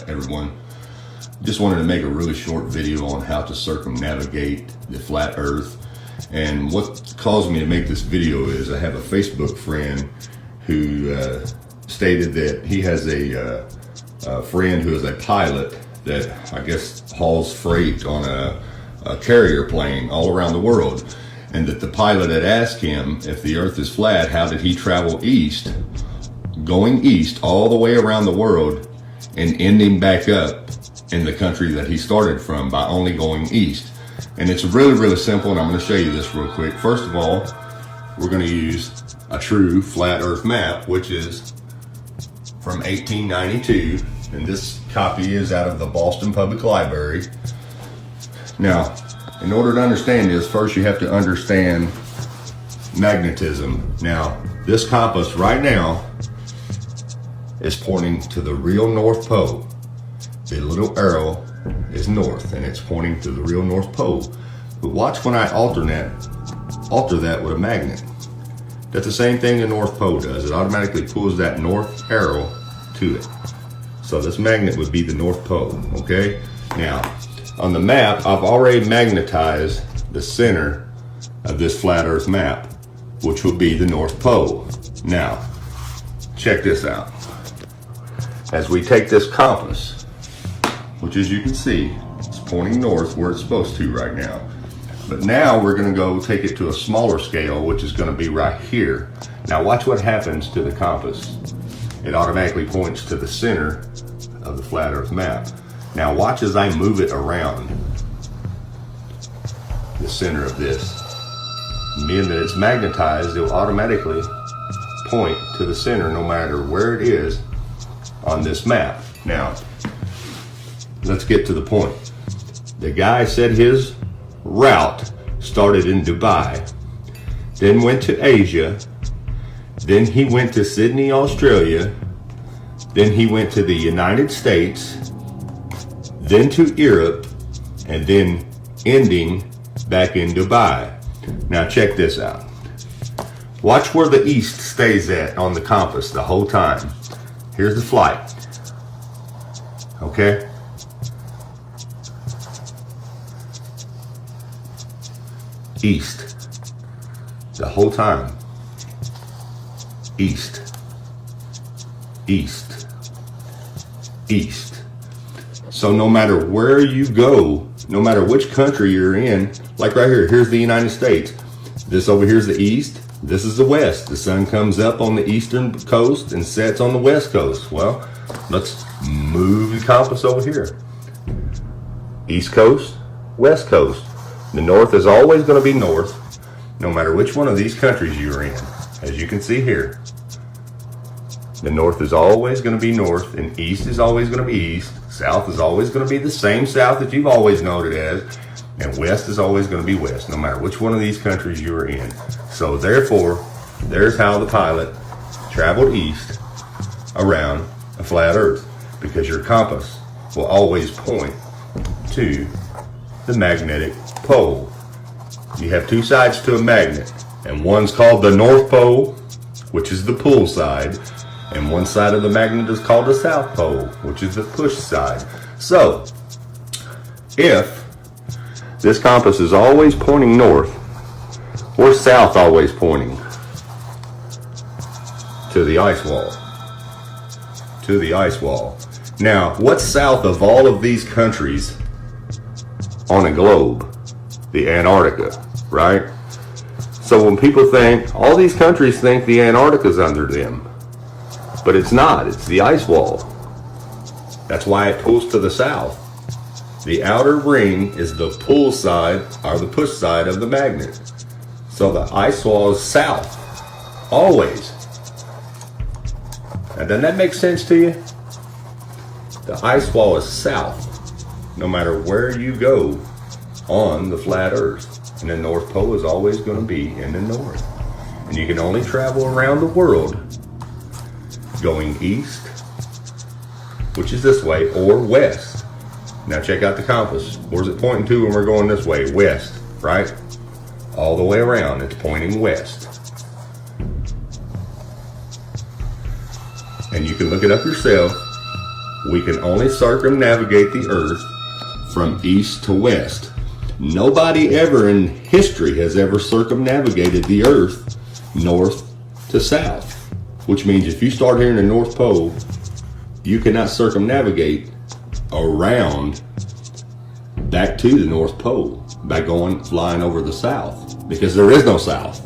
everyone. Just wanted to make a really short video on how to circumnavigate the flat earth. And what caused me to make this video is I have a Facebook friend who stated that he has a friend who is a pilot that I guess hauls freight on a carrier plane all around the world, and that the pilot had asked him, if the earth is flat, how did he travel east, going east all the way around the world and ending back up in the country that he started from by only going east. And it's really simple, and I'm going to show you this real quick. First of all, we're going to use a true flat earth map, which is from 1892, and this copy is out of the Boston Public Library. Now, in order to understand this, first you have to understand magnetism. Now, this compass right now is pointing to the real North Pole. The little arrow is north, and it's pointing to the real North Pole. But watch when I alter that with a magnet. That's the same thing the North Pole does. It automatically pulls that north arrow to it. So this magnet would be the North Pole, okay? Now, on the map, I've already magnetized the center of this flat earth map, which will be the North Pole. Now, check this out. As we take this compass, which as you can see, it's pointing north where it's supposed to right now. But now we're gonna go take it to a smaller scale, which is gonna be right here. Now watch what happens to the compass. It automatically points to the center of the flat earth map. Now watch as I move it around the center of this. Being that it's magnetized, it will automatically point to the center no matter where it is on this map. Now, let's get to the point. The guy said his route started in Dubai, then went to Asia, then he went to Sydney, Australia, then he went to the United States, then to Europe, and then ending back in Dubai. Now check this out. Watch where the east stays at on the compass the whole time. Here's the flight. Okay? East. The whole time. East. East. East. So no matter where you go, no matter which country you're in, like right here, here's the United States. This over here is the east. This is the west. The sun comes up on the eastern coast and sets on the west coast. Well, let's move the compass over here. East coast, west coast. The north is always going to be north, no matter which one of these countries you're in. As you can see here, the north is always going to be north, and east is always going to be east. South is always going to be the same south that you've always known it as, and west is always going to be west, no matter which one of these countries you're in. So therefore, there's how the pilot traveled east around a flat earth, because your compass will always point to the magnetic pole. You have two sides to a magnet, and one's called the North Pole, which is the pull side, and one side of the magnet is called the South Pole, which is the push side. So, if this compass is always pointing north, or south always pointing to the ice wall, to the ice wall. Now, what's south of all of these countries on a globe? The Antarctica, right? So when people think, all these countries think the Antarctica's under them, but it's not, it's the ice wall. That's why it pulls to the south. The outer ring is the pull side, or the push side of the magnet. So the ice wall is south, always. Now, doesn't that make sense to you? The ice wall is south, no matter where you go on the flat earth. And the North Pole is always going to be in the north. And you can only travel around the world going east, which is this way, or west. Now check out the compass. Where's it pointing to when we're going this way? West, right? All the way around, it's pointing west. And you can look it up yourself. We can only circumnavigate the earth from east to west. Nobody ever in history has ever circumnavigated the earth north to south, which means if you start here in the North Pole, you cannot circumnavigate around back to the North Pole by flying over the south, because there is no south.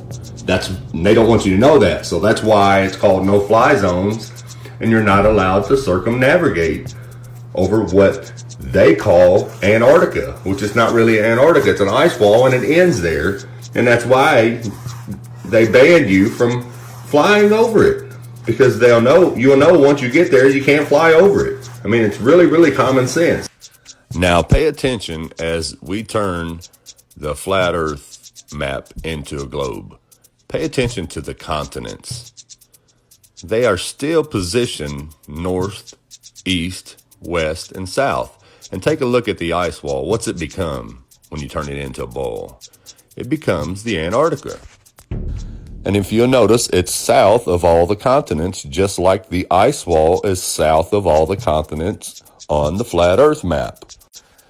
They don't want you to know that, so that's why it's called no-fly zones, and you're not allowed to circumnavigate over what they call Antarctica, which is not really Antarctica. It's an ice wall, and it ends there, and that's why they banned you from flying over it, because you'll know once you get there you can't fly over it. I mean, it's really, really common sense. Now pay attention as we turn the flat earth map into a globe. Pay attention to the continents. They are still positioned north, east, west, and south. And take a look at the ice wall. What's it become when you turn it into a ball? It becomes the Antarctica. And if you'll notice, it's south of all the continents, just like the ice wall is south of all the continents on the flat earth map.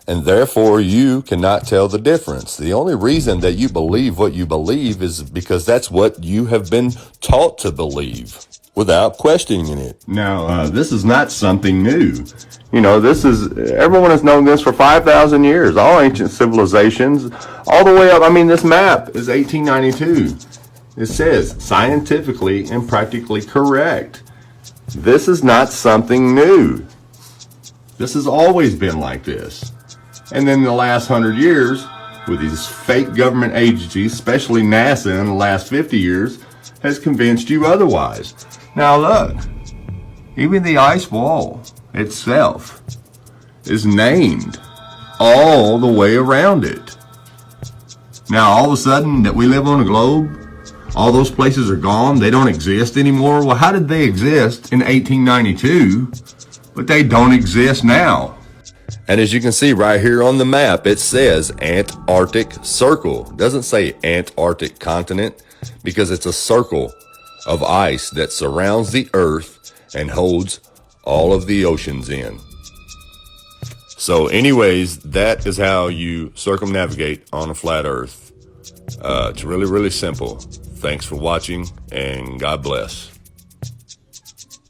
And therefore, you cannot tell the difference. The only reason that you believe what you believe is because that's what you have been taught to believe without questioning it. Now, this is not something new. Everyone has known this for 5,000 years. All ancient civilizations, all the way up. I mean, this map is 1892. It says scientifically and practically correct. This is not something new. This has always been like this. And then in the last 100 years, with these fake government agencies, especially NASA in the last 50 years, has convinced you otherwise. Now look, even the ice wall itself is named all the way around it. Now all of a sudden that we live on a globe, all those places are gone, they don't exist anymore. Well, how did they exist in 1892, but they don't exist now? And as you can see right here on the map, it says Antarctic Circle. It doesn't say Antarctic continent, because it's a circle of ice that surrounds the earth and holds all of the oceans in. So anyways, that is how you circumnavigate on a flat earth. It's really, really simple. Thanks for watching, and God bless.